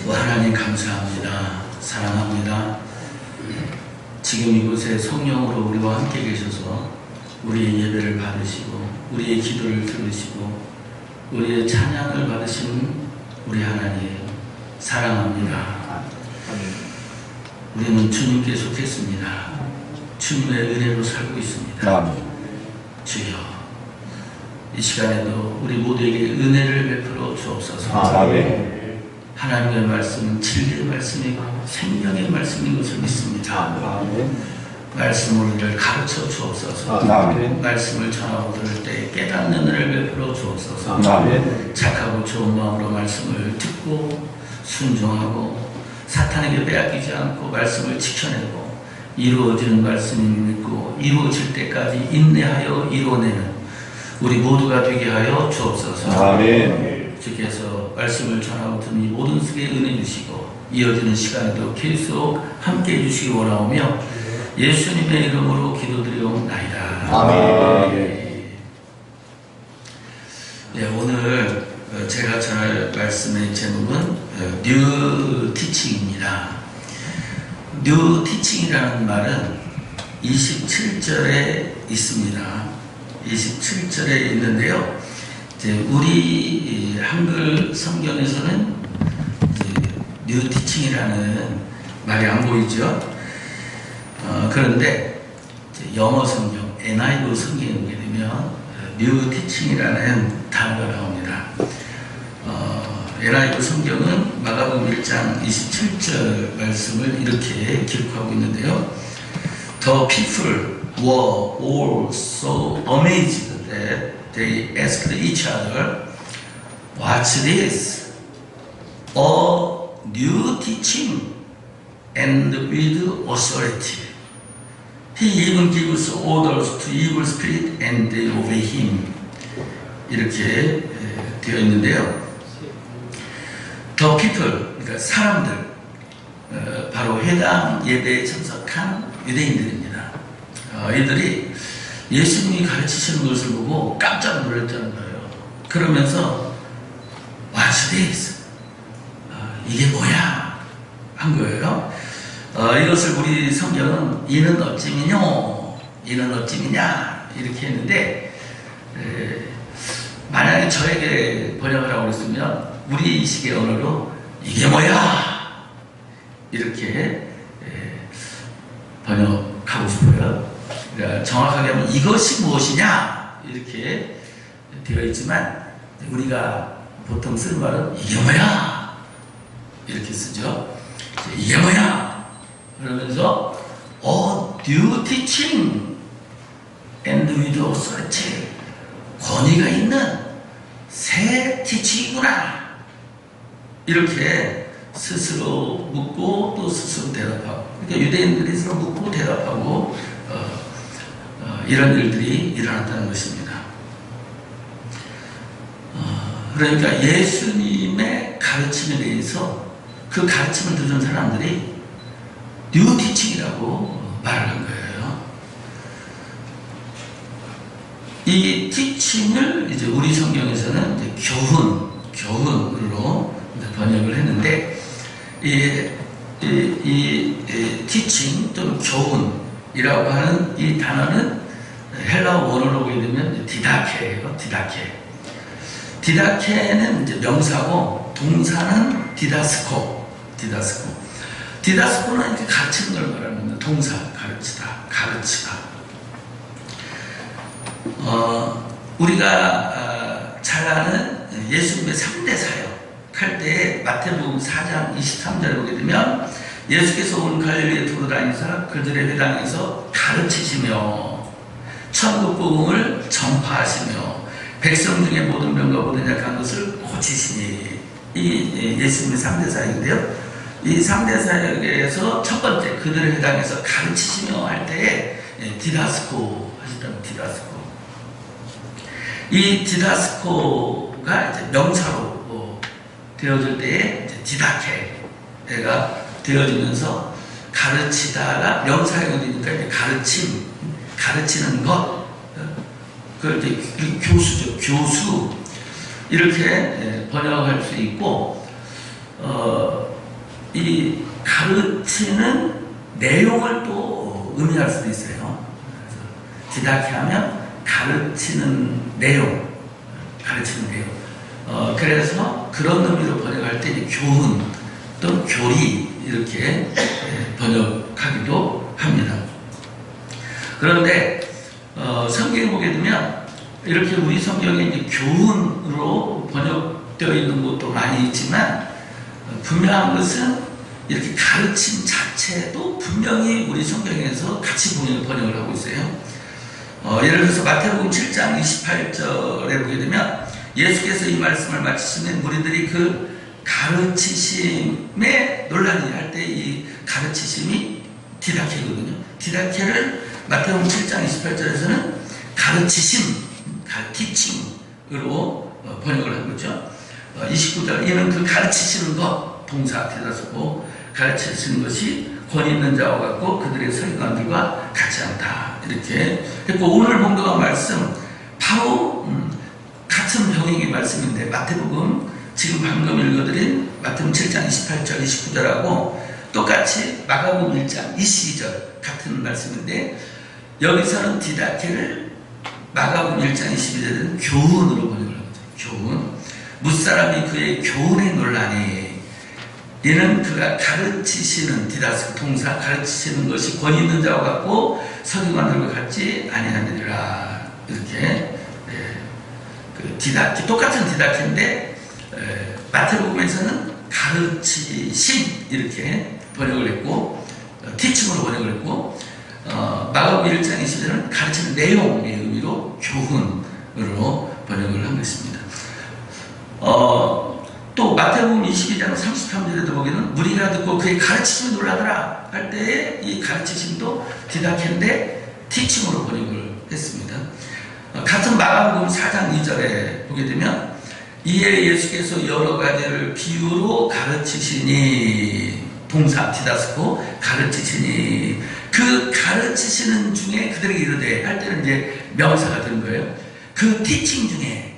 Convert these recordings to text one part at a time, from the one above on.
하나님 감사합니다. 사랑합니다. 지금 이곳에 성령으로 우리와 함께 계셔서 우리의 예배를 받으시고 우리의 기도를 들으시고 우리의 찬양을 받으시는 우리 하나님 사랑합니다. 우리는 주님께 속했습니다. 주님의 은혜로 살고 있습니다. 주여, 이 시간에도 우리 모두에게 은혜를 베풀어 주옵소서. 하나님의 말씀은 진리의 말씀이고 생명의 말씀인 것을 믿습니다. 말씀을 우리를 가르쳐 주옵소서. 말씀을 전하고 들을 때 깨닫는 은혜를 베풀어 주옵소서. 착하고 좋은 마음으로 말씀을 듣고 순종하고 사탄에게 빼앗기지 않고 말씀을 지켜내고 이루어지는 말씀을 믿고 이루어질 때까지 인내하여 이루어내는 우리 모두가 되게 하여 주옵소서. 주께서 말씀을 전하고 듣는 이 모든 속에 은혜 주시고 이어지는 시간에도 계속 함께 해주시기 원하오며 예수님의 이름으로 기도드리옵나이다. 네, 오늘 제가 전할 말씀의 제목은 뉴 티칭입니다. 뉴 티칭이라는 말은 27절에 있습니다. 27절에 있는데요. 우리 한글 성경에서는 뉴 티칭이라는 말이 안 보이죠. 그런데 영어 성경, NIV 성경에 보게 되면 뉴 티칭이라는 단어가 나옵니다. NIV 성경은 마가복음 1장 27절 말씀을 이렇게 기록하고 있는데요. The people were all so amazed that they asked each other, "What's this? A new teaching and with authority. He even gives orders to evil spirit and they obey him." 이렇게 되어 있는데요. The people, 그러니까 사람들, 바로 회당 예배에 참석한 유대인들입니다. 이들이 예수님이 가르치시는 것을 보고 깜짝 놀랐다는 거예요. 그러면서 What's this? 이게 뭐야? 한 거예요. 이것을 우리 성경은 이는 어찌미뇨? 이는 어찌미냐? 이렇게 했는데 만약에 저에게 번역을 하고 있으면 우리 식의 언어로 이게 뭐야? 이렇게 번역하고 싶어요. 그러니까 정확하게 하면 이것이 무엇이냐 이렇게 되어 있지만 우리가 보통 쓰는 말은 이게 뭐야 이렇게 쓰죠. 이게 뭐야 그러면서 new teaching and with authority, 권위가 있는 새 티칭이구나 이렇게 스스로 묻고 또 스스로 대답하고, 그러니까 유대인들이 서로 묻고 대답하고 이런 일들이 일어났다는 것입니다. 그러니까 예수님의 가르침에 대해서 그 가르침을 듣는 사람들이 뉴 티칭이라고 말을 한 거예요. 이 티칭을 이제 우리 성경에서는 이제 교훈으로 번역을 했는데 이 티칭 또는 교훈이라고 하는 이 단어는 헬라어 원어로 보게 되면 디다케예요. 디다케는 이제 명사고 동사는 디다스코는 이렇게 가르치는 걸 말하는 동사, 가르치다. 우리가 잘 아는 예수님의 3대 사역 할 때에 마태복음 4장 23절에 보게 되면 예수께서 온 갈릴리에 두루 다니사 그들의 회당에서 가르치시며 천국 복음을 전파하시며 백성 중에 모든 병과 모든 약한 것을 고치시니, 이 예수님의 3대 사역인데요. 이 3대 사역에서 첫 번째 그들의 회당에서 가르치시며 할 때에 디다스코 하셨다는 디다스코. 이 디다스코가 이제 명사로 되어질 때에 디다케가 되어지면서 가르치다가 명사형이 되니까 이제 가르치는 것, 그걸 이제 교수 이렇게 번역할 수 있고, 이 가르치는 내용을 또 의미할 수도 있어요. 디다케하면 가르치는 내용, 가르치는 내용. 그래서 그런 의미로 번역할 때 교훈 또는 교리 이렇게 번역하기도 합니다. 그런데 성경에 보게 되면 이렇게 우리 성경에 이제 교훈으로 번역되어 있는 것도 많이 있지만 분명한 것은 이렇게 가르침 자체도 분명히 우리 성경에서 같이 번역을 하고 있어요. 예를 들어서 마태복음 7장 28절에 보게 되면 예수께서 이 말씀을 마치시면 무리들이 그 가르치심에 논란이 할 때 이 가르치심이 디다케거든요. 디다케를 마태복음 7장 28절에서는 가르치심, 티칭으로 번역을 한 거죠. 29절 이는 그 가르치시는 것, 동사 디다스고 가르치시는 것이 권위 있는 자와 같고 그들의 서기관들과 같지 않다. 이렇게 했고 오늘 본문의 말씀 바로 같은 병행의 말씀인데 마태복음 지금 방금 읽어드린 마태복음 7장 28절 29절하고 똑같이 마가복음 1장 22절 같은 말씀인데 여기서는 디다케를 마가복음 1장 22절은 교훈으로 번역을 합니다. 교훈. 무사람이 그의 교훈에 논란이 이는 그가 가르치시는 디다스 동사 가르치시는 것이 권위 있는 자와 같고 서기관들과 같지 아니하느니라. 이렇게 그 디다케 똑같은 디다케인데 마태복음에서는 가르치심 이렇게 번역을 했고 티칭으로 번역을 했고 마가복음 1장 20절은 가르치는 내용의 의미로 교훈으로 번역을 한 것입니다. 또 마태복음 22장 33절에도 보기에는 무리가 듣고 그의 가르치심을 놀라더라 할 때에 이 가르치심도 디다케인데 티칭으로 번역을 했습니다. 같은 마가복음 4장 2절에 보게 되면 이에 예수께서 여러 가지를 비유로 가르치시니 동사 디다스코 가르치시니 그 가르치시는 중에 그들에게 이르되 할 때는 이제 명사가 되는 거예요. 그 티칭 중에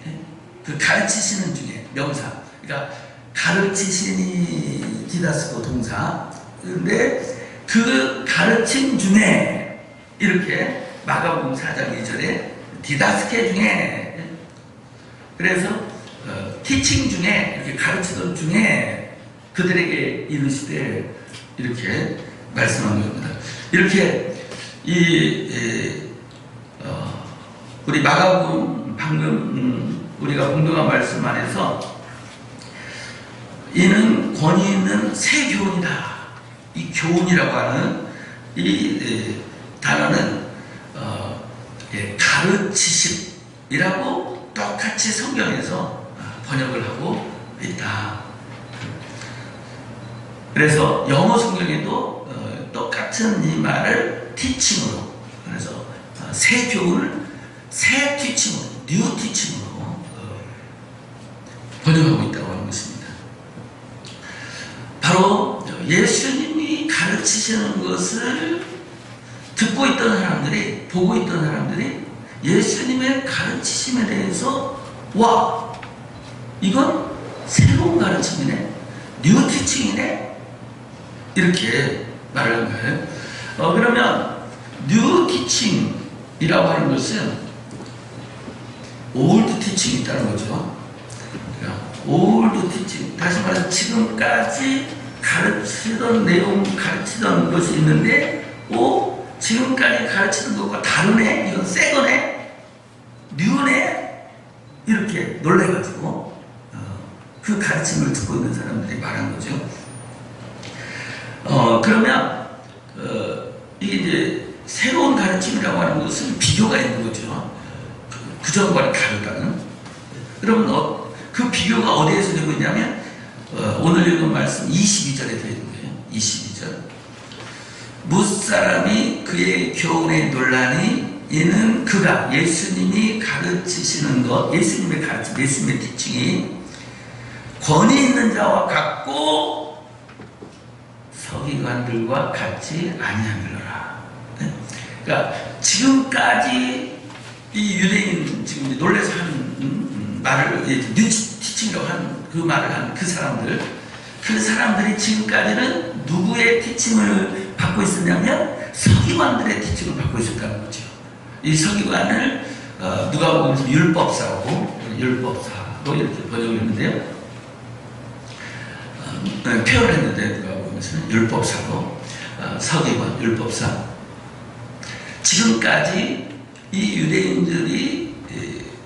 그 가르치시는 중에 명사 그러니까 가르치시니 디다스코 동사 그런데 그 가르침 중에 이렇게 마가복음 4장 2절에 디다스케 중에 그래서 티칭 중에 이렇게 가르치던 중에 그들에게 이르시되 이렇게 말씀한 겁니다. 이렇게 우리 마가복음 방금 우리가 공동한 말씀 안에서 이는 권위 있는 새 교훈이다. 이 교훈이라고 하는 이 단어는 가르치심이라고 똑같이 성경에서 번역을 하고 있다. 그래서 영어 성경에도 똑같은 이 말을 티칭으로 그래서 새 교훈을 새 티칭으로 뉴 티칭으로 번역하고 있다고 하는 것입니다. 바로 예수님이 가르치시는 것을 듣고 있던 사람들이 보고 있던 사람들이 예수님의 가르치심에 대해서 와 이건 새로운 가르침이네 뉴 티칭이네 이렇게 말을 한 거예요. 그러면 뉴 티칭이라고 하는 것은 올드 티칭이 있다는 거죠. 올드 티칭 다시 말해서 지금까지 가르치던 내용 가르치던 것이 있는데 지금까지 가르치던 것과 다르네 이건 새 거네 뉴네 이렇게 놀래가지고 그 가르침을 듣고 있는 사람들이 말한 거죠. 그러면 이게 이제 새로운 가르침이라고 하는 것은 비교가 있는 거죠. 그전과는 다르다는. 그러면 그 비교가 어디에서 되고 있냐면 오늘 읽은 말씀 22절에 되어 있는 거예요. 22절. 무사람이 그의 교훈에 논란이 이는 그가 예수님이 가르치시는 것 예수님의 가르침 예수님의 티칭이 권위 있는 자와 같고 서기관들과 같지 아니하느라. 그러니까 지금까지 이 유대인 지금 놀래서 하는 말을 뉴 티칭이라고 한 그 말을 한 그 사람들 그 사람들이 지금까지는 누구의 티칭을 받고 있었냐면 서기관들의 티칭을 받고 있었다는 거죠. 이 서기관을 누가복음에서 율법사로 이렇게 번역을 했는데요. 표현을 했는데 누가복음에서는 율법사로 서기관, 율법사. 지금까지 이 유대인들이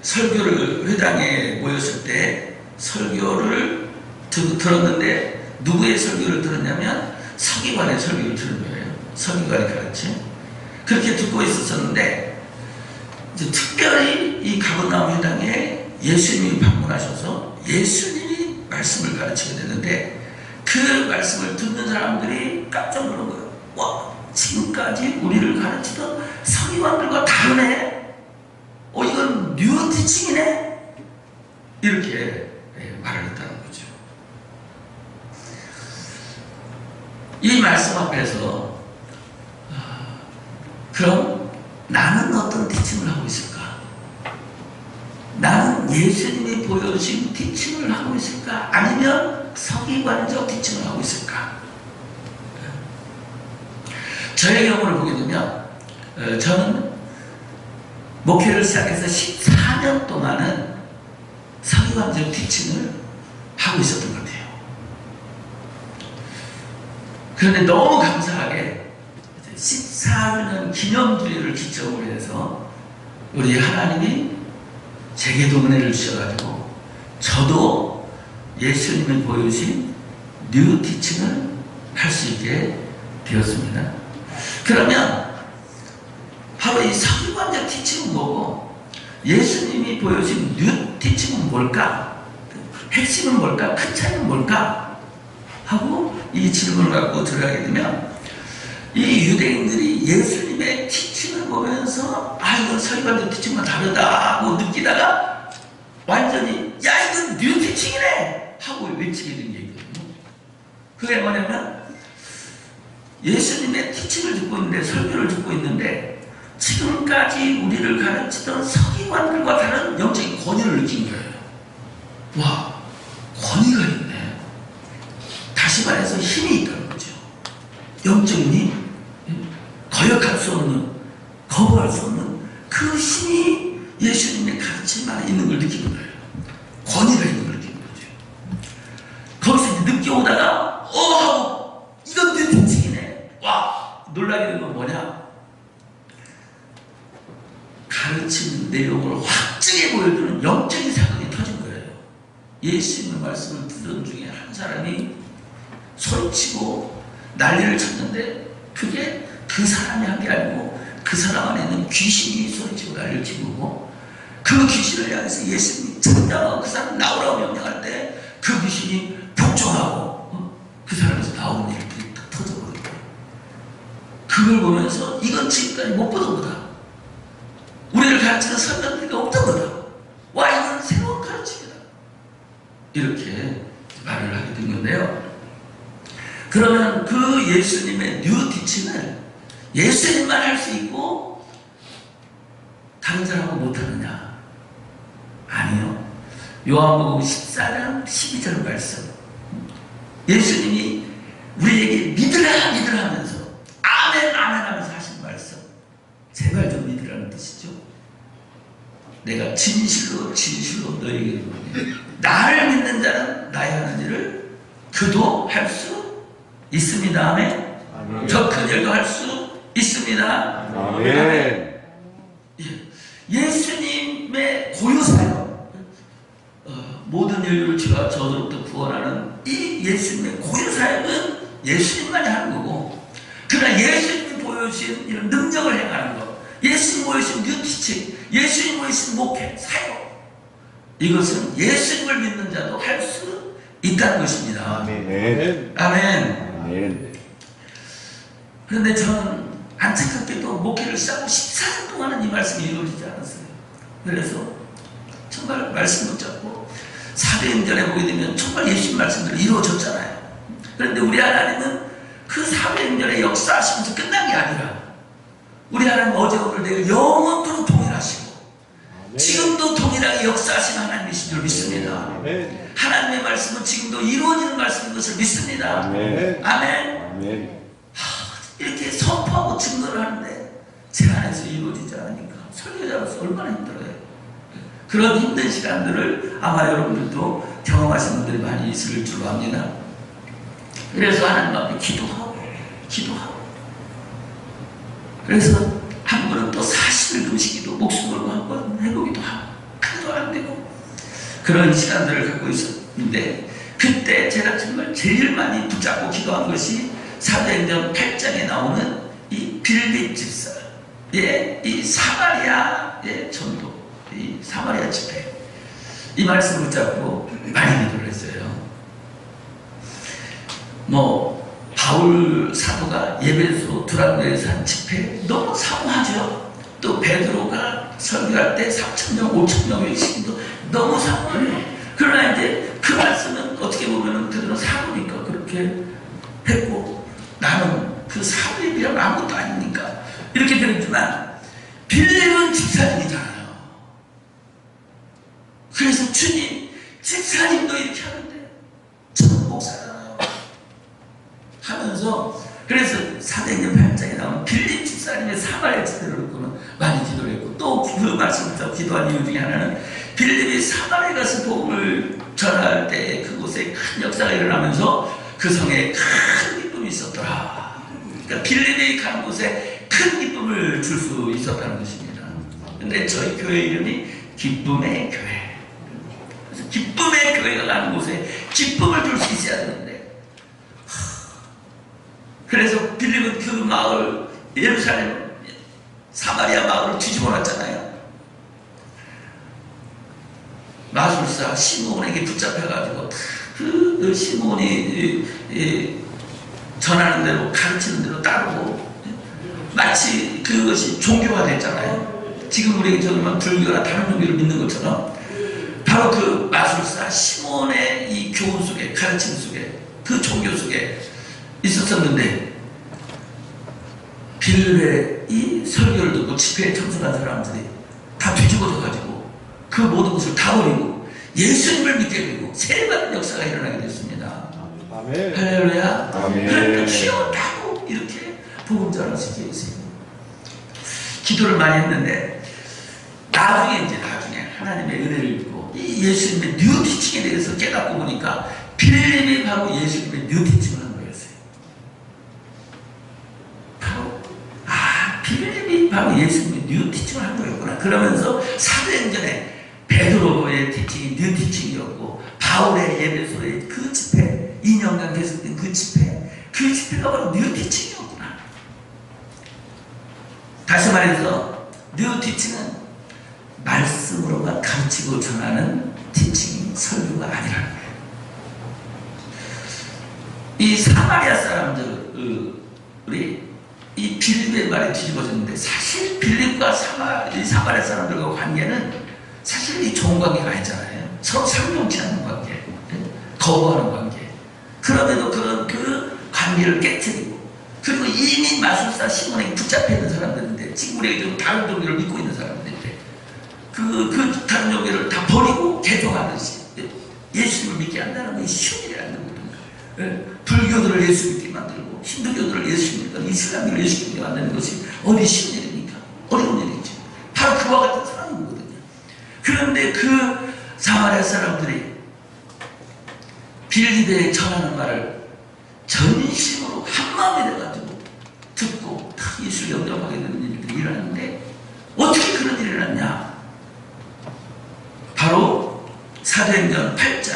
설교를 회당에 모였을 때 설교를 들었는데 누구의 설교를 들었냐면 서기관의 설교를 들은 거예요. 서기관이 가르침. 그렇게 듣고 있었는데 이제 특별히 이 가버나움 회당에 예수님이 방문하셔서 예수님이 말씀을 가르치게 됐는데 그 말씀을 듣는 사람들이 깜짝 놀란 거예요. 와, 지금까지 우리를 가르치던 서기관들과 다르네. 이건 뉴 티칭이네. 이렇게 말을 했다는 거죠. 이 말씀 앞에서 그럼 나는 어떤 티칭을 하고 있을까? 나는 예수님이 보여주신 티칭을 하고 있을까? 아니면 서기관적 티칭을 하고 있을까? 저의 경우를 보게 되면 저는 목회를 시작해서 14년 동안은 서기관적 티칭을 하고 있었던 것 같아요. 그런데 너무 감사하게 14주년 기념주일을 기점으로 해서 우리 하나님이 제게도 은혜를 주셔가지고 저도 예수님이 보여주신 뉴 티칭을 할 수 있게 되었습니다. 그러면 바로 이 서기관적 티칭은 뭐고 예수님이 보여주신 뉴 티칭은 뭘까? 핵심은 뭘까? 큰 차이는 뭘까? 하고 이 질문을 갖고 들어가게 되면 이 유대인들이 예수님의 티칭을 보면서 이건 서기관적 티칭과 다르다 하고 느끼다가 완전히 야 이건 뉴 티칭이네 하고 외치게 된 얘기거든요. 그게 뭐냐면 예수님의 티칭을 듣고 있는데 설교를 듣고 있는데 지금까지 우리를 가르치던 서기관들과 다른 영적인 권위를 느낀 거예요. 와, 권위가 있네. 다시 말해서 힘이 있다는 거죠. 영적인 힘, 거역할 수 없는, 거부할 수 없는 그 힘이 예수님의 가르침 안에 있는 걸 느끼는 거예요. 권위가 있는 걸 느끼는 거죠. 거기서 이제 늦게 오다가 하고 이건 내 티칭이네. 와, 놀라게 된 건 뭐냐? 가르치는 내용을 확증해 보여주는 영적인 사건이 터진 거예요. 예수님의 말씀을 듣던 중에 한 사람이 소리치고 난리를 쳤는데 그게 그 사람이 한 게 아니고 그 사람 안에 있는 귀신이 소리치고 난리를 치고 그 귀신을 향해서 예수님이 천장하고 그 사람 나오라고 명령할 때 그 귀신이 복종하고 그 사람에서 나오는 일들이 딱 터져버린 거예요. 그걸 보면서 이건 지금까지 못 보던 거다. 우리를 가르치는 선생님들이 없던 거다. 와, 이건 새로운 가르침이다. 이렇게 말을 하게 된 건데요. 그러면 그 예수님의 뉴 티칭을 예수님만 할 수 있고 다른 사람은 못하느냐? 아니요. 요한복음 14장 12절 말씀. 예수님이 우리에게 믿으라 믿으라 하면서 아멘 아멘 하면서 하신 말씀. 제발 좀 믿으라는 뜻이죠. 내가 진실로 진실로 너에게 이르노니 나를 믿는 자는 나의 하는 일을 그도 할 수 있습니다. 아멘. 더 큰 일도 할 수 있습니다. 아멘. 예수님의 고유사역, 모든 인류를 죄와 저주로부터 구원하는 이 예수님의 고유사역은 예수님만이 하는 거고, 그러나 예수님이 보여주신 이런 능력을 행하는 것, 예수님 보여주신 뉴티칭, 예수님 보여주신 목회, 사역, 이것은 예수님을 믿는 자도 할 수 있다는 것입니다. 아멘. 아멘. 아멘. 그런데 저는 안타깝게도 목회를 시작하고 14년 동안은 이 말씀이 이루어지지 않았어요. 그래서 정말 말씀 붙잡고 사도행전에 보게 되면 정말 예수님 말씀들이 이루어졌잖아요. 그런데 우리 하나님은 그 사도행전의 역사하시면서 끝난 게 아니라 우리 하나님 어제 오늘 내일 영원토록 동일하시고 지금도 동일하게 역사하시는 하나님이신 줄 믿습니다. 하나님의 말씀은 지금도 이루어지는 말씀인 것을 믿습니다. 아멘. 이렇게 선포하고 증거를 하는데 제 안에서 이루어지지 않으니까 설교자로서 얼마나 힘들어요. 그런 힘든 시간들을 아마 여러분들도 경험하신 분들이 많이 있을 줄 압니다. 그래서 하나님 앞에 기도하고 그래서 한 번은 또 40일 금식기도 목숨 걸고 한 번 해보기도 하고 그래도 안 되고 그런 시간들을 갖고 있었는데 그때 제가 정말 제일 많이 붙잡고 기도한 것이 사도행전 8장에 나오는 이 빌립 집사의 이 사마리아의 전도, 이 사마리아 집회, 이 말씀을 붙잡고 많이 기도를 했어요. 바울 사도가 예배소 두란노에서 한 집회 너무 사모하죠. 또 베드로가 설교할 때 3,000명, 5,000명의 시기도 너무 사모해요. 그러나 이제 그 말씀은 어떻게 보면 그들은 사도니까 그렇게 했고 나는 그 사도에 비하면 아무것도 아니니까 이렇게 되었지만 빌립은 집사님이잖아요. 그래서 주님, 집사님도 이렇게 하는데 저는 목사잖아요 하면서 그래서 사도행전 8장에 나오는 빌립 집사님의 사마리아 집회를 놓고는 많이 기도를 했고 또 그 말씀을 듣고 기도한 이유 중에 하나는 빌립이 사마리아에 가서 복음을 전할 때 그곳에 큰 역사가 일어나면서 그 성에 큰 기쁨이 있었더라. 그러니까 빌립이 가는 곳에 큰 기쁨을 줄 수 있었다는 것입니다. 근데 저희 교회 이름이 기쁨의 교회. 그래서 기쁨의 교회가 가는 곳에 기쁨을 줄 수 있어야 되는데 그래서 빌립은 그 마을 예루살렘 사마리아 마을을 뒤집어 놨잖아요. 마술사 시몬에게 붙잡혀가지고 그 시몬이 전하는 대로 가르치는 대로 따르고 마치 그것이 종교가 됐잖아요. 지금 우리 저기만 불교나 다른 종교를 믿는 것처럼 바로 그 마술사 시몬의 이 교훈 속에 가르침 속에 그 종교 속에 있었었는데 빌립의 이 설교를 듣고 집회에 참석한 사람들이 다 뒤집어져가지고 그 모든 것을 다 버리고 예수님을 믿게 되고 세례받는 역사가 일어나게 됐습니다. 아멘. 할렐루야. 아멘. 그러니까 쉬었다고 이렇게 복음 전할 수 있어요. 기도를 많이 했는데 나중에 하나님의 은혜를 입고 이 예수님의 뉴 티칭에 대해서 깨닫고 보니까 빌립이 바로 예수님의 뉴 티칭을 한 거였어요. 빌립이 바로 예수님의 뉴 티칭을 한 거였구나. 그러면서 사도행전에 베드로의 티칭이 뉴 티칭이었고 바울의 예배소의 그 집회 2년간 계속된 그 집회가 바로 뉴 티칭이었구나. 다시 말해서 뉴 티칭은 말씀으로만 가르치고 전하는 티칭이 설교가 아니라는 거예요. 이 사마리아 사람들이 이 빌립의 말이 뒤집어졌는데 사실 빌립과 사마리아 사람들과 관계는 사실 이 좋은 관계가 아니잖아요. 서로 상종치 않는 관계, 거부하는 관계. 그럼에도 그런 그 관계를 깨뜨리고 그리고 이미 마술사 시몬에게 붙잡혀 있는 사람들인데 지금 우리가 좀 다른 종교를 믿고 있는 사람들인데 그 다른 종교를 다 버리고 개종하듯이 예수님을 믿게 한다는 건 쉬운 일이 아니거든요. 불교들을 예수 믿게 만들고 힌두교들을 예수 믿고 이슬람교를 예수 믿게 만드는 것이 어디 쉬운 일입니까? 어려운 일이죠. 바로 그와 같은 사람이거든요. 그런데 그 사마리아 사람들이 빌립에 전하는 말을 전심으로 한마음이 돼가지고 듣고 다 예수를 영접하게 되는 일들이 일어났는데 어떻게 그런 일이 일어났냐? 바로 사도행전 8장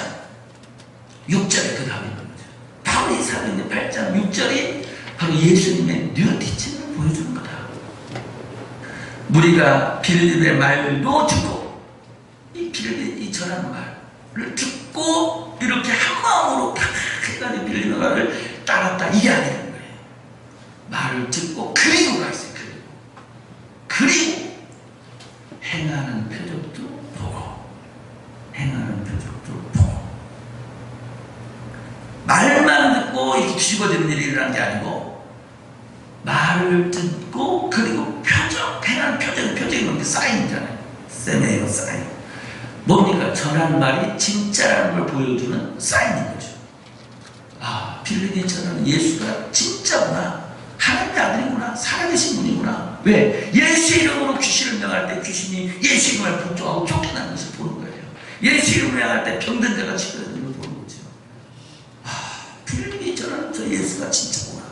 6절에 그 답이 있는 거죠. 바로 이 사도행전 8장 6절이 바로 예수님의 뉴 티칭을 보여주는 거다. 우리가 빌립의 말도 듣고 이 빌립이 전하는 말을 듣고 이렇게 한마음으로 다 해가지고 빌립의 말을 따랐다 이게 아니라는 거예요. 말을 듣고 그리고가 있어요. 그리고 행하는 표적도 보고 말만 듣고 이렇게 뒤집어지는 일이 일어난 게 아니고 말을 듣고 그리고 행하는 표적이 뭔게 사인이잖아요. 세메이어 사인. 뭡니까? 전한 말이 진짜라는 걸 보여주는 사인인 거죠. 아, 빌립이 전하는 예수가 진짜구나. 하나님의 아들이구나. 살아계신 분이구나. 왜? 예수 이름으로 귀신을 명할 때 귀신이 예수 이름을 복종하고 쫓겨나는 것을 보는 거예요. 예수 이름을 명할 때 병든 자가 치료되는 걸 보는 거죠. 아, 빌립이 전하는 저 예수가 진짜구나.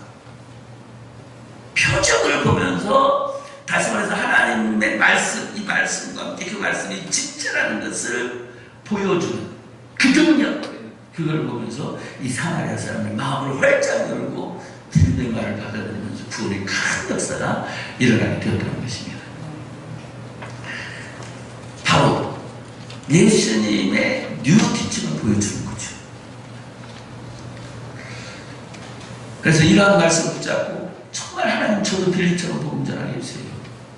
표적을 보면서 다시 말해서 하나님의 말씀, 이 말씀과 함께 그 말씀이 진짜라는 것을 보여주는 그 능력, 그걸 보면서 이 사마리아 사람의 마음을 활짝 열고 빌립의 말을 받아들이면서 구원의 큰 역사가 일어나게 되었다는 것입니다. 바로 예수님의 뉴티칭을 보여주는 거죠. 그래서 이러한 말씀을 붙잡고 정말 하나님 저도 빌립처럼 복음 전하게 해주세요.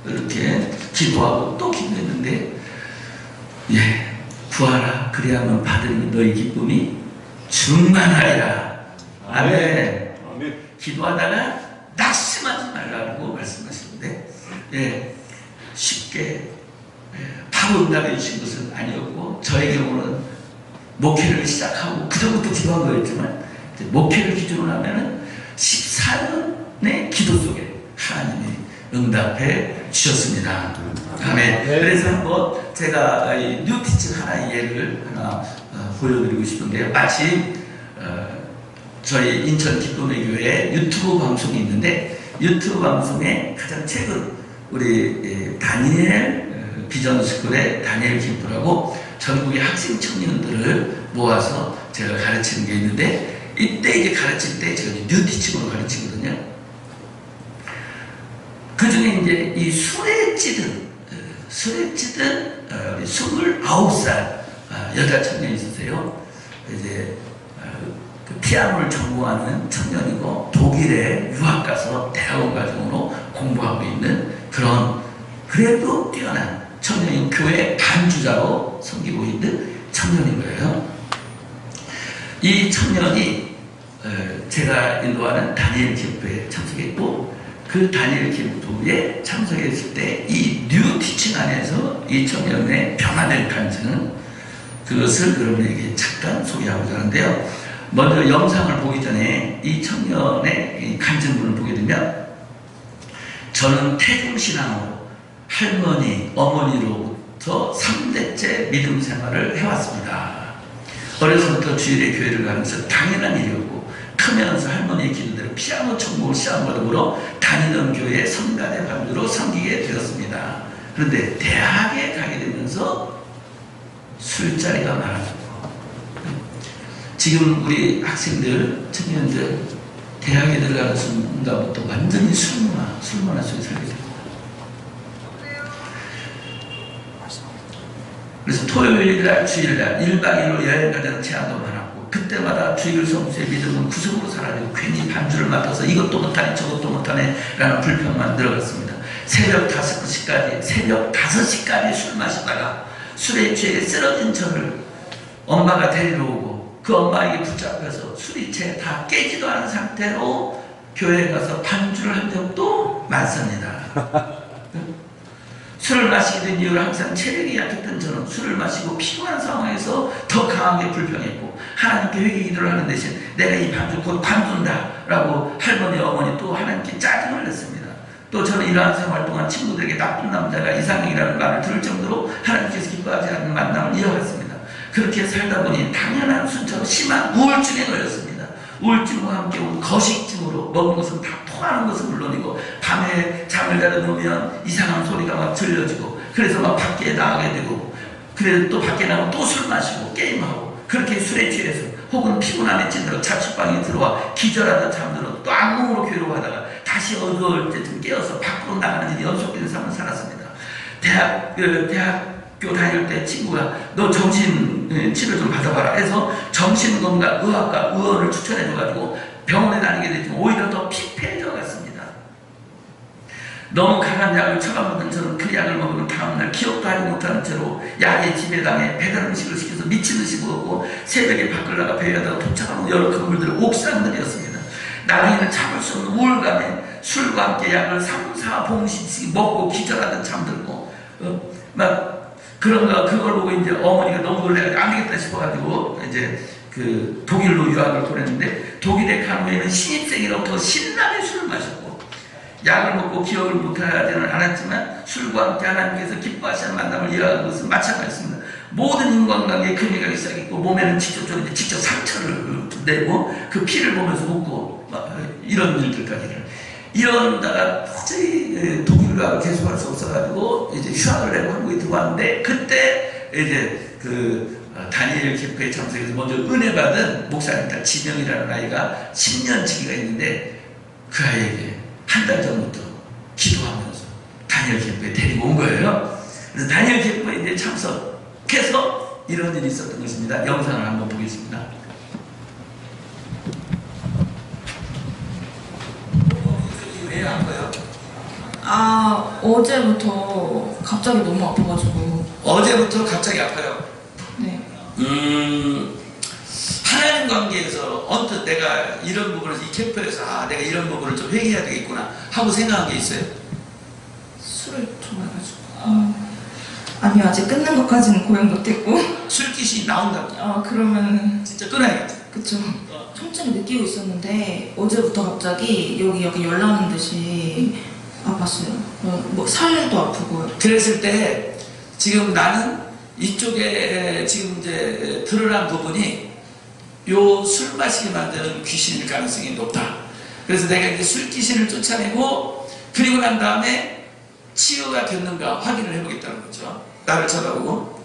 이렇게 기도하고 또 기도했는데, 예, 구하라. 그리하면 받으니 너희 기쁨이 충만하리라. 아멘. 아멘. 기도하다가 낙심하지 말라고 말씀하시는데, 예, 쉽게 바로 응답해 주신 것은 아니었고, 저의 경우는 목회를 시작하고 그 전부터 기도한 거였지만, 목회를 기준으로 하면은 14년의 기도 속에 하나님이 응답해 주셨습니다. 아멘. 그래서 한번 제가 이 뉴티칭 하나의 예를 하나 보여드리고 싶은데요. 마치 저희 인천 기쁨의 교회 유튜브 방송이 있는데, 유튜브 방송에 가장 최근 우리 다니엘 비전스쿨의 다니엘 김프라고 전국의 학생 청년들을 모아서 제가 가르치는 게 있는데, 이때 이제 가르칠 때 제가 뉴티칭으로 가르치거든요. 그 중에 이제 이 술에 찌든 우리 29살 여자 청년이 있으세요. 이제 그 피아노를 전공하는 청년이고 독일에 유학 가서 대학원 과정으로 공부하고 있는 그런 그래도 뛰어난 청년인 교회 반주자로 섬기고 있는 청년인 거예요. 이 청년이 제가 인도하는 다니엘 기업부에 참석했고, 그 다니엘 기업부에 참석했을 때 이 뉴티칭 안에서 이 청년의 변화된 간증은, 그것을 여러분에게 잠깐 소개하고자 하는데요. 먼저 영상을 보기 전에 이 청년의 이 간증문을 보게 되면, 저는 태중신앙으로 할머니, 어머니로부터 3대째 믿음 생활을 해왔습니다. 어려서부터 주일에 교회를 가면서 당연한 일이었고, 크면서 할머니의 기도대로 피아노 전공을 시작한 것으로 다니던 교회의 성가대 반주로 섬기게 되었습니다. 그런데 대학에 가게 되면서 술자리가 많아졌고, 지금 우리 학생들, 청년들 대학에 들어가는 순간부터 완전히 술문화 속에 살게 됩니다. 그래서 토요일날, 주일날 1박 2일로 여행 가자는 제안도 많았고, 그때마다 주일 성수의 믿음은 구석으로 사라지고 괜히 반주를 맡아서 이것도 못하네 저것도 못하네 라는 불평만 들어갔습니다. 새벽 5시까지 술 마시다가 술에 취해 쓰러진 저를 엄마가 데리러 오고, 그 엄마에게 붙잡혀서 술이 채 다 깨지도 않은 상태로 교회에 가서 반주를 한 적도 많습니다. 술을 마시게 된 이유로 항상 체력이 약했던 저는 술을 마시고 피곤한 상황에서 더 강하게 불평했고, 하나님께 회개 기도를 하는 대신 내가 이 반주 곧 관둔다 라고 할머니 어머니 또 하나님께 짜증을 냈습니다. 또 저는 이러한 생활 동안 친구들에게 나쁜 남자가 이상형이라는 말을 들을 정도로 하나님께서 기뻐하지 않는 만남을 이어갔습니다. 그렇게 살다 보니 당연한 순차로 심한 우울증에 걸렸습니다. 우울증과 함께 온 거식증으로 먹은 것은 다 토하는 것은 물론이고, 밤에 잠을 자다 보면 이상한 소리가 막 들려지고, 그래서 막 밖에 나가게 되고, 그래서 또 밖에 나가면 또 술 마시고 게임하고, 그렇게 술에 취해서 혹은 피곤함에 찐들어 자취방에 들어와 기절하다 잠들어 또 악몽으로 괴로워하다가 다시 어두울 때쯤 깨어서 밖으로 나가는 일이 연속되는 삶을 살았습니다. 대학교 다닐 때 친구가 너 정신 치료 좀 받아봐라 해서 정신건강의학과 의원을 추천해줘가지고 병원에 다니게 됐지만 오히려 더 피폐해져 갔습니다. 너무 강한 약을 처방받은 저는 그 약을 먹으면 다음날 기억도 하지 못하는 채로 약에 지배당해 배달 음식을 시켜서 미친듯이 먹었고, 새벽에 밖을 나가 배회하다가 도착하는 여러 건물들은 옥상들이었습니다. 나중에는 참을 수 없는 우울감에 술과 함께 약을 3, 4봉씩 먹고 기절하듯 잠들고, 막 그런가 그걸 보고 이제 어머니가 너무 놀래가지고 안 되겠다 싶어가지고 이제 그 독일로 유학을 보냈는데 독일에 간 후에는 신입생이로부터 신나게 술을 마셨고 약을 먹고 기억을 못하지는 않았지만 술과 함께 하나님께서 기뻐하시는 만남을 이어가는 것은 마찬가지입니다. 모든 인간관계에 금이 가기 시작했고 몸에는 직접 상처를 내고 그 피를 보면서 웃고 이런 일들까지를 이런다가 도저히 독일과 계속할 수 없어가지고 이제 휴학을 내고 한국에 들어왔는데 그때 이제 그 다니엘 캠프에 참석해서 먼저 은혜 받은 목사님 딸 지명이라는 아이가 10년 지기가 있는데 그 아이에게 한 달 전부터 기도하면서 다니엘 캠프에 데리고 온 거예요. 그래서 다니엘 캠프에 이제 참석해서 이런 일이 있었던 것입니다. 영상을 한번 보겠습니다. 왜 아파요? 어제부터 갑자기 너무 아파가지고. 어제부터 갑자기 아파요. 네. 하나님 관계에서 언뜻 내가 이런 부분에서 이 캠프에서 내가 이런 부분을 좀 회개해야 되겠구나 하고 생각한 게 있어요? 술을 좋아해가지고. 아니요, 아직 끊는 것까지는 고용 못했고. 술깃이 나온다고. 그러면 진짜 끊어야겠다. 그쵸. 통증을 느끼고 있었는데 어제부터 갑자기 여기 열나는 듯이 아팠어요. 뭐 살도 아프고. 그랬을 때 지금 나는 이쪽에 지금 이제 드러난 부분이 요 술 마시게 만드는 귀신일 가능성이 높다. 그래서 내가 이제 술 귀신을 쫓아내고 그리고 난 다음에 치유가 됐는가 확인을 해보겠다는 거죠. 나를 쳐다보고.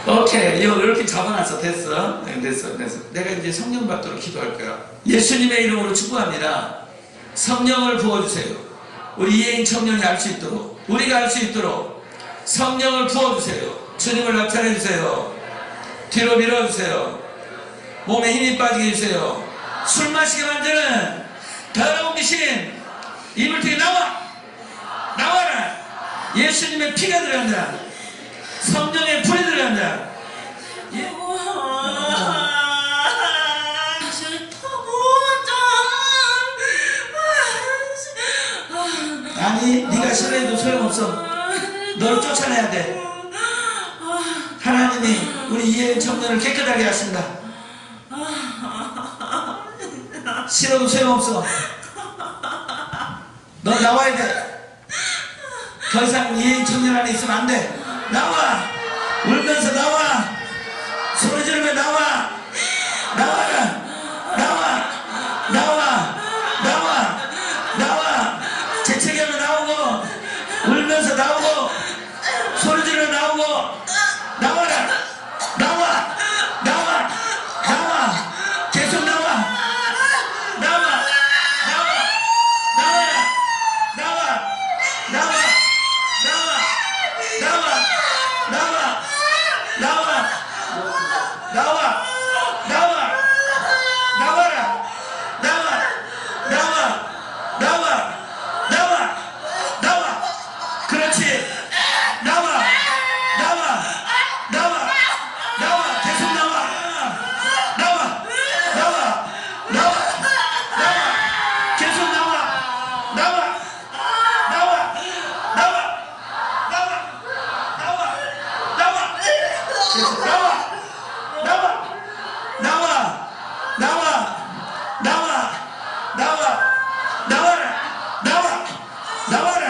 오케이, 이렇게 잡아놨어. 됐어. 됐어. 내가 이제 성령 받도록 기도할 거야. 예수님의 이름으로 축복합니다. 성령을 부어주세요. 우리 이혜인 청년이 알 수 있도록, 우리가 알 수 있도록 성령을 부어주세요. 주님을 나타내주세요. 뒤로 밀어주세요. 몸에 힘이 빠지게 해주세요. 술 마시게 만드는 더러운 귀신, 이불 통해 나와라. 예수님의 피가 들어간다. 성령의 불이 들어간다. 아니, 네가 싫어해도 소용없어. 너를 쫓아내야 돼. 하나님이 우리 이혜인 청년을 깨끗하게 하신다. 싫어도 소용없어. 너 나와야 돼. 더 이상 이혜인 청년 안에 있으면 안 돼. 나와. 울면서 나와. 소리 지르며 나와. 나와라. 나와. 재채기하며 나오고, 울면서 나오고, 소리 지르며 나오고, 나와라. 계속 나와라. 그렇지. 나와. 계속 나와. 계속 나와. 나와라.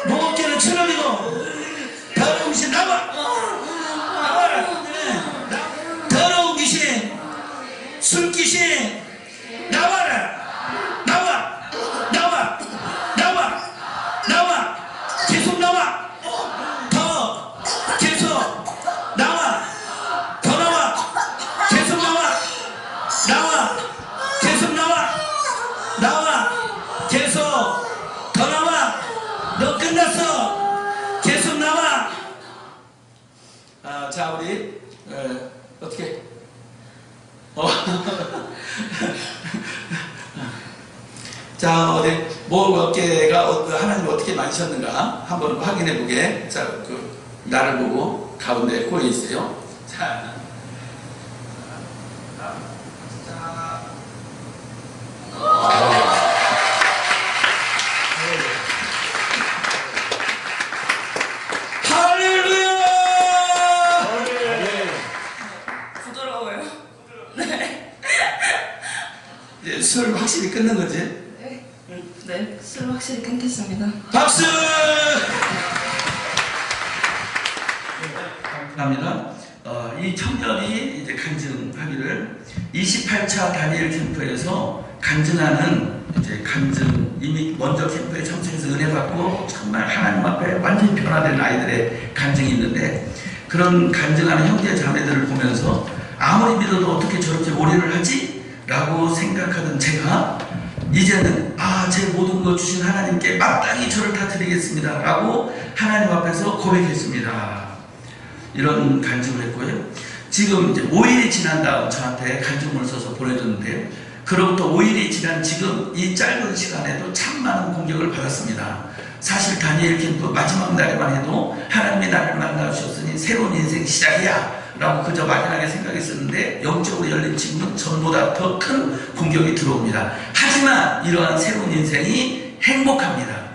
무겁게는 쳐버리고 더러운 귀신 나와라. 더러운 귀신, 술 귀신 나와라. 계속 나와. 계속 나와. 계속 나와. 계속 더 나와. 너 끝났어. 계속 나와. 자, 우리 어떻게? 자, 어디 뭐 어깨가 하나님 어떻게 만지셨는가 한번 확인해 보게. 자, 나를 보고 가운데 꼬여 있어요. 자. 자. 술 확실히 끊는 거지? 네, 술 확실히 끊겠습니다. 박수! 감사합니다. 이 청년이 이제 간증하기를 28차 다니엘 캠프에서 간증하는 이제 간증 이미 먼저 캠프에 참석해서 은혜 받고 정말 하나님 앞에 완전히 변화된 아이들의 간증이 있는데 그런 간증하는 형제 자매들을 보면서 아무리 믿어도 어떻게 저렇게 오래를 하지? 라고 생각하던 제가 이제는 제 모든 것 주신 하나님께 마땅히 저를 다 드리겠습니다 라고 하나님 앞에서 고백했습니다. 이런 간증을 했고요. 지금 이제 5일이 지난 다음 저한테 간증문을 써서 보내줬는데요. 그로부터 5일이 지난 지금 이 짧은 시간에도 참 많은 공격을 받았습니다. 사실 다니엘 캠프 마지막 날에만 해도 하나님이 나를 만나주셨으니 새로운 인생 시작이야 라고 그저 막연하게 생각했었는데 영적으로 열린 지금은 전보다 더 큰 공격이 들어옵니다. 하지만 이러한 새로운 인생이 행복합니다.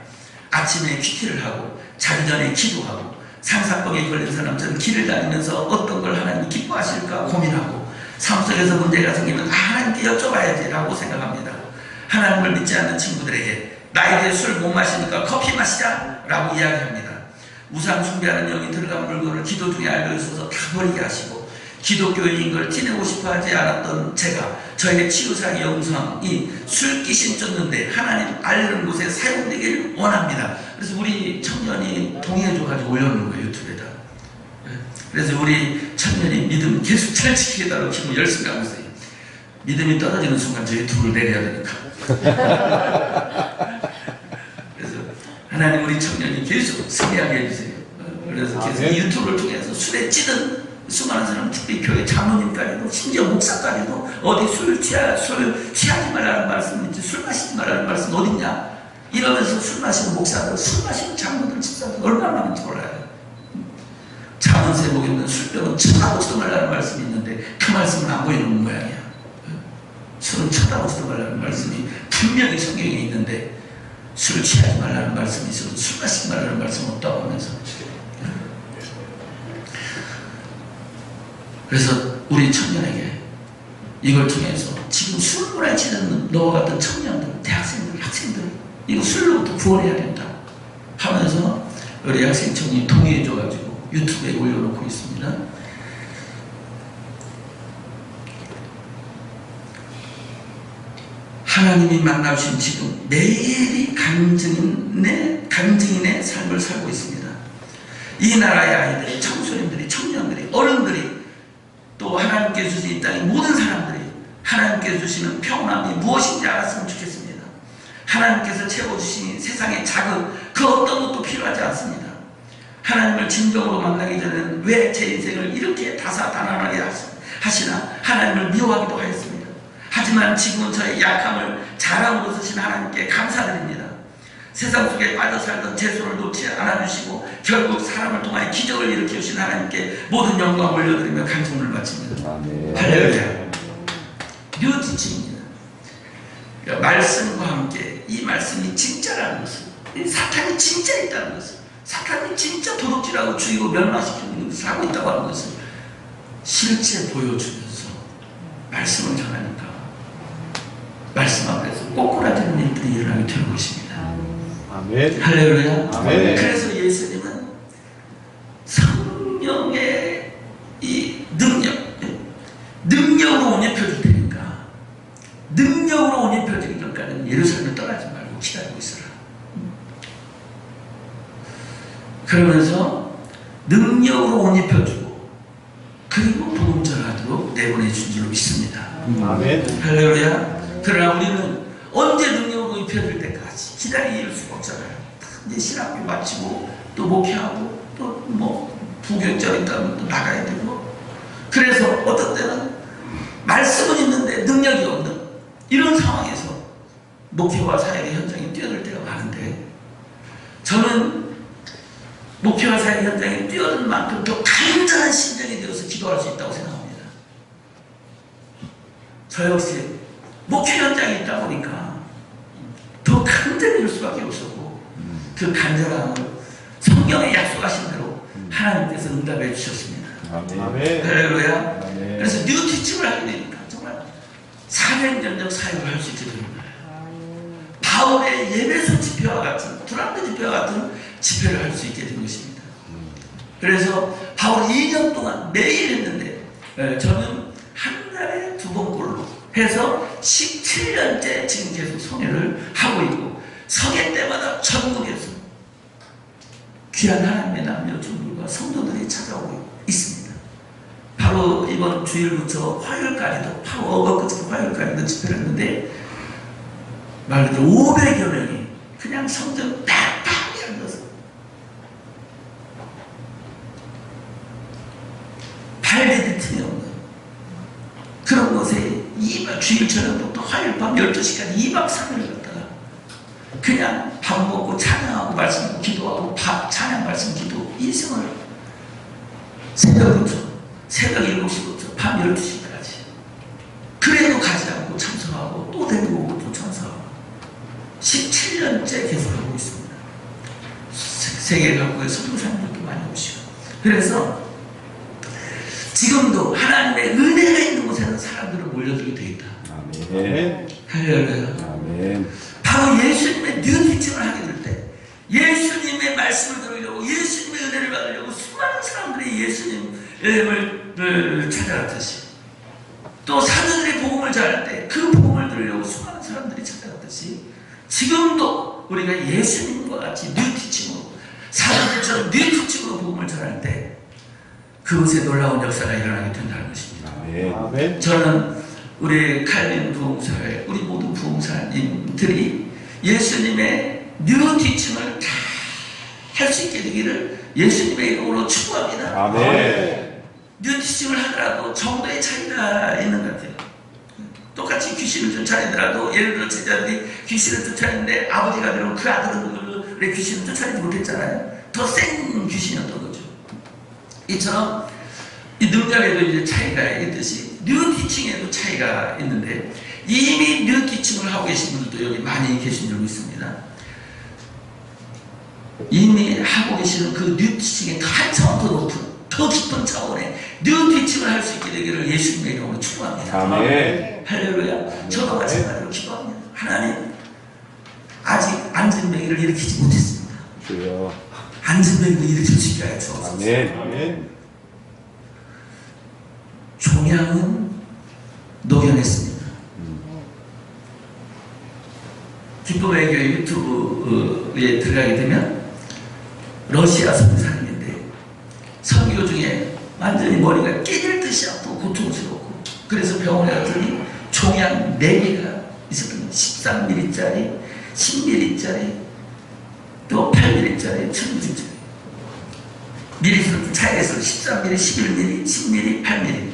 아침에 퀴티를 하고 자기 전에 기도하고 상사병에 걸린 사람처럼 길을 다니면서 어떤 걸 하나님이 기뻐하실까 고민하고 삶 속에서 문제가 생기면 하나님께 여쭤봐야지 라고 생각합니다. 하나님을 믿지 않는 친구들에게 나에게 술 못 마시니까 커피 마시자 라고 이야기합니다. 우상 숭배하는 영이 들어간 물건을 기도 중에 알고 있어서 다 버리게 하시고 기독교인인 걸 티내고 싶어 하지 않았던 제가 저에게 치유사의 영성이 술 귀신 쫓는데 하나님 알리는 곳에 사용되길 원합니다. 그래서 우리 청년이 동의해줘가지고 올려놓은 거예요, 유튜브에다. 그래서 우리 청년이 믿음 계속 잘 지키겠다고 기분 열심히 하고 있어요. 믿음이 떨어지는 순간 저 유튜브를 내려야 되니까. 그래서 하나님 우리 청년이 계속 승리하게 해주세요. 그래서 계속 이 유튜브를 통해서 술에 찌든 수많은 사람, 특히 교회 장로님까지도 심지어 목사까지도 어디 술 취하지 말라는 말씀 있지, 술 마시지 말라는 말씀 어딨냐 이러면서 술 마시는 목사들, 술 마시는 장로들, 집사들 얼마나 많은지 몰라요. 자문세복에 있는 술병은 쳐다보지도 말라는 말씀이 있는데 그 말씀은 안 보이는 모양이야. 술은 쳐다보지도 말라는 말씀이 분명히 성경에 있는데 술 취하지 말라는 말씀이 있어도 술 마시지 말라는 말씀은 없다고 하면서. 그래서 우리 청년에게 이걸 통해서 지금 술문화에 치는 너와 같은 청년들, 대학생들, 학생들 이거 술로부터 구원해야 된다 하면서 우리 학생청이 동의해줘가지고 유튜브에 올려놓고 있습니다. 하나님이 만나주신 지금 매일이 간증인의 삶을 살고 있습니다. 이 나라의 아이들이, 청소년들이, 청년들이, 어른들이 또 하나님께 주신 이 땅의 모든 사람들이 하나님께 주시는 평온함이 무엇인지 알았으면 좋겠습니다. 하나님께서 채워주신 세상의 자극 그 어떤 것도 필요하지 않습니다. 하나님을 진정으로 만나기 전에는 왜 제 인생을 이렇게 다사다난하게 하시나 하나님을 미워하기도 하였습니다. 하지만 지금은 저의 약함을 자랑으로 쓰신 하나님께 감사드립니다. 세상 속에 빠져 살던 제 손을 놓지 않아주시고 결국 사람을 통하여 기적을 일으켜주신 하나님께 모든 영광을 올려드리며 간증을 마칩니다. 할렐루야. 뉴티칭입니다. 말씀과 함께 이 말씀이 진짜라는 것을, 사탄이 진짜 있다는 것을, 사탄이 진짜 도둑질하고 죽이고 멸망시키는 것을 하고 있다고 하는 것을 실제 보여주면서 말씀을 전하니까 말씀 앞에서 꼬꾸라지는 일들이 일어나게 될 것입니다. 아멘. 할렐루야. 아멘. 그래서 예수님은 성령의 이 능력으로 옷 입혀줄 테니까 능력으로 옷 입혀주기 전까지는 예루살렘을 떠나지 말고 기다리고 있어라. 그러면서 능력으로 옷 입혀주고 그리고 복음 전하도록 내보내준 줄로 믿습니다. 아멘. 할렐루야. 그러나 우리는 언제 능력으로 입혀줄 때까지 기다릴 수가 없잖아요. 이제 신학교 마치고 또 목회하고 또 뭐 부교육자 있다면 또 나가야 되고, 그래서 어떤 때는 말씀은 있는데 능력이 없는 이런 상황에서 목회와 사역의 현장에 뛰어들 때가 많은데, 저는 목회와 사역의 현장에 뛰어든 만큼 더 간절한 심정이 되어서 기도할 수 있다고 생각합니다. 저 역시 목회 현장에 있다 보니까 더 간절해질 수밖에 없었고, 그 간절함을 성경에 약속하신 대로 하나님께서 응답해 주셨습니다. 아멘. 할렐루야. 아멘. 그래서 뉴티칭을 하게 되니까 정말 사명전적 사역을 할 수 있게 되는 거예요. 바울의 예배소 집회와 같은 두란노 집회와 같은 집회를 할 수 있게 된 것입니다. 그래서 바울이 2년 동안 매일 했는데 저는 한 달에 2번꼴로 해서 17년째 지금 계속 성회를 하고 있고 성회 때마다 전국에서 귀한 하나님의 남녀종들과 성도들이 찾아오고 있습니다. 바로 이번 주일부터 화요일까지도 어거부터 화요일까지도 집회를 했는데 말 그대로 500여 명이 그냥 성전 딱 앉아서 발레드 틈이 없는 그런 곳에 2박 주일 저녁부터 화요일 밤 12시까지 2박 3일을 갔다가 그냥 밥 먹고 찬양하고 말씀 기도하고 밥 찬양 말씀 기도 이 생활을 새벽 7시부터 밤 12시까지 그래도 가지 않고 참석하고 또 데리고 오고 또 참석하고 17년째 계속하고 있습니다. 세계 각국의 선교사님들도 많이 오시고 그래서 지금도 하나님의 은혜가 있는 곳에는 사람들을 몰려들게 되어 있다. 아멘. 할렐루야. 아멘. 바로 예수님의 뉴티칭을 하게 될 때 예수님의 말씀을 들으려고 예수님의 은혜를 받으려고 수많은 사람들이 예수님을 찾아갔듯이 또 사도들이 복음을 전할 때 그 복음을 들으려고 수많은 사람들이 찾아갔듯이 지금도 우리가 예수님과 같이 뉴티칭으로 사도들처럼 뉴티칭으로 복음을 전할 때 그곳에 놀라운 역사가 일어나게 된다는 것입니다. 아멘. 저는 우리 칼빈 부흥사회, 우리 모든 부흥사님들이 예수님의 뉴티칭을 다 할 수 있게 되기를 예수님의 이름으로 축복합니다. 아멘. 뉴티칭을 하더라도 정도의 차이가 있는 것 같아요. 똑같이 귀신을 쫓아내더라도 예를 들어 제자들이 귀신을 쫓아내는데 아버지가 되면 그 아들은 왜 귀신을 쫓아내지 못했잖아요. 더 센 귀신이었던 거죠. 이처럼 이 능력에도 이제 차이가 있듯이 뉴티칭에도 차이가 있는데 이미 뉴티칭을 하고 계신 분들도 여기 많이 계신 줄 믿습니다. 이미 하고 계시는 그 뉴티칭의 한 차원 더 높은 더 깊은 차원의 뉴티칭을 할 수 있게 되기를 예수님의 이름으로 축복합니다. 아멘. 할렐루야. 저도 마찬가지로 기도합니다. 하나님 아직 안진뱅이를 일으키지 못했습니다. 주여. 안진뱅이를 일으킬 수 있게 하여 주옵소서. 아멘. 아멘. 종양은 녹여냈습니다. 기쁨의 교회 유튜브에 들어가게 되면 러시아 선교사님인데 선교 중에 완전히 머리가 깨질 듯이 아프고 고통스럽고 그래서 병원에 갔더니 종양 4개가 있었던 13mm짜리 10mm짜리 또 8mm짜리 1000mm짜리 미리수는 차이가 있어요. 13mm, 11mm, 10mm, 8mm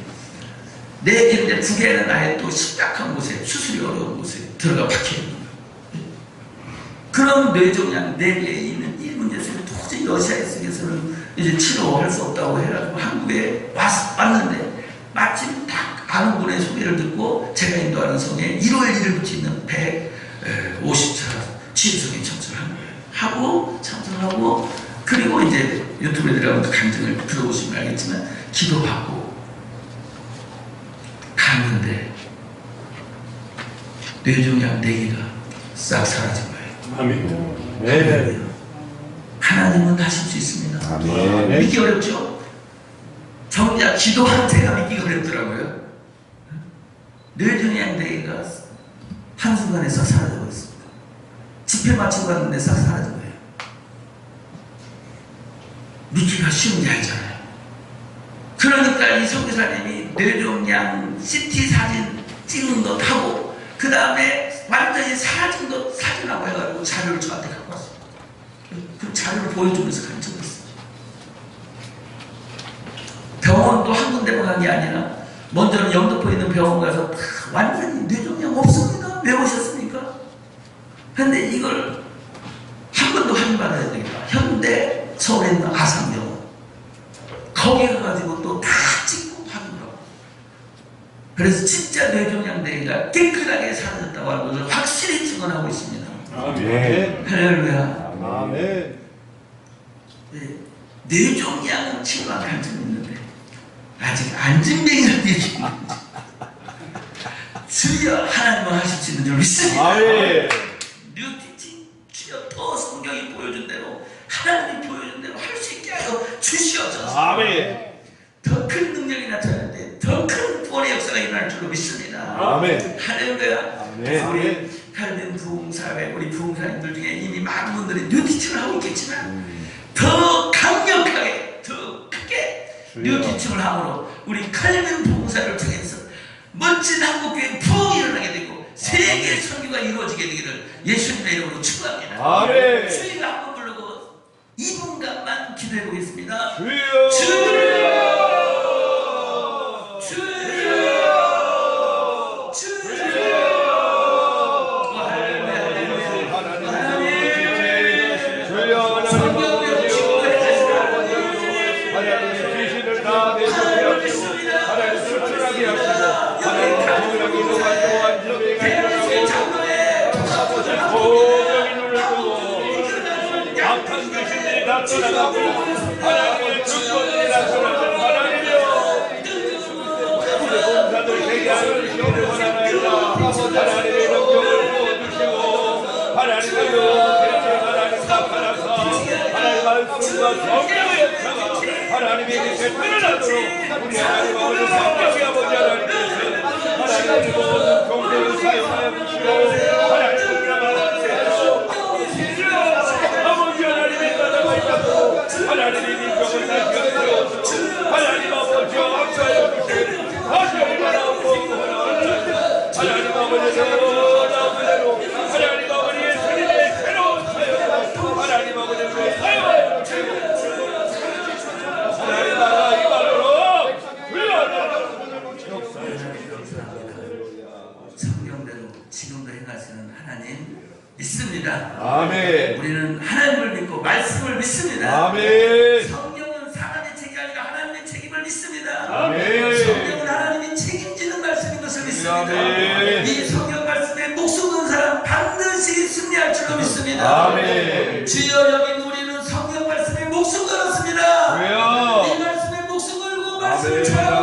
4개인데 2개는 아예 또 심각한 곳에 수술이 어려운 곳에 들어가 박혀있는 거예요. 그런 뇌종양 4개에 있는 이 문제에서 도저히 러시아 쪽에서는 이제 치료할 수 없다고 해가지고 한국에 왔는데 마침 딱 아는 분의 소개를 듣고 제가 인도하는 성에 1월 1일부터 있는 150차 치유성에 참석한 거예요. 하고 참석하고 그리고 이제 유튜브에 들어가면 간증을 들어보시면 알겠지만 기도받고 갔는데 뇌종양 4개가 싹 사라진 거예요. 아멘. 네. 하나님은 하실 수 있습니다. 아멘. 믿기 어렵죠? 정작 기도한 제가 믿기가 어렵더라고요. 뇌종양 4개가 한순간에 싹 사라져버렸습니다. 집회 마치고 갔는데 싹 사라진 거예요. 믿기가 쉬운 게 아니잖아요. 그러니까 이 선교사님이 뇌종양 CT 사진 찍은 것 하고 그 다음에 완전히 사라진 것 사진하고 해가지고 자료를 저한테 갖고 왔어요. 그 자료를 보여주면서 간증했어요. 병원도 한 군데만 간 게 아니라 먼저는 영등포에 있는 병원 가서 완전히 뇌종양 없습니다. 왜 오셨습니까? 근데 이걸 한 번 더 확인받아야 되니까 현대 서울에 있는 아산병원 거기 가가지고 또 다 찍고 확인하고 그래서 진짜 뇌종양 4개가 깨끗하게 사라졌다고 하는 것을 확실히 증언하고 있습니다. 아멘. 할렐루야. 아멘. 네, 뇌종양은 치료가 간증이 있는데 아직 안진뱅이를 얘기하는 주여 하나님은 하실 수 있는 줄 믿습니다. 아멘. 뉴티칭 주여 더 성경이 보여준 대로 하나님이 보여준 대로 할 수 있게 하여 주시옵소서. 아멘. 더 큰 능력이 나타나는데 더 큰 구원의 역사가 일어날 줄로 믿습니다. 아멘. 할렐루야. 아멘. 우리 할men 부흥사회 우리 부흥사님들 중에 이미 많은 분들이 뉴티칭을 하고 있겠지만 더 강력하게 더 크게 뉴티칭을 함으로 우리 칼멘 부흥사를 통해서 멋진 한국교회 부흥이 일어나게 되고 세계 선교가 이루어지게 되기를 예수님의 이름으로 축복합니다. 아멘. 주의가 한번 부르고 2분간만 기도해 보겠습니다. 주여. 주여. 떠나가고 하나님의 주권이 나타나는 하나님이여 우리 봉사들 대기하는 시험을 원하나이다. 하나님의 능력을 부어주시고 하나님의 영광의 하나님 나타나사 하나님 말씀과 성령의 역사가 하나님의 곁에 드러나도록 우리 하나님 아버지 성령의 아버지 하나님께서 하나님의 모든 종교를 사용하여 주시고 하나님을 나만하세요. 아버지 하나님의 나라가 있다고 하나님의 민족을 다시 세워주고 하나님 아버지 역사하여 주시고 하나님 하나님 하나님 아버지로 나오대로 하나님 아버지 예수님의 새로운 사역 하나님 아버지로 사용하여 주시고 하나님 나라 이 말로 성경대로 지금도 행하시는 하나님 믿습니다. 아멘. 우리는 하나님을 믿고 말씀을 믿습니다. 아멘. 성경은 사람의 책이 아니라 하나님의 책임을 믿습니다. 아멘. 성경은 하나님이 책임지는 말씀인 것을 믿습니다. 아멘. 이 성경 말씀에 목숨 건 사람 반드시 승리할 줄로 믿습니다. 아멘. 주여 여기 우리는 성경 말씀에 목숨 걸었습니다. 왜요? 이 말씀에 목숨 걸고 말씀을 아멘. 전하고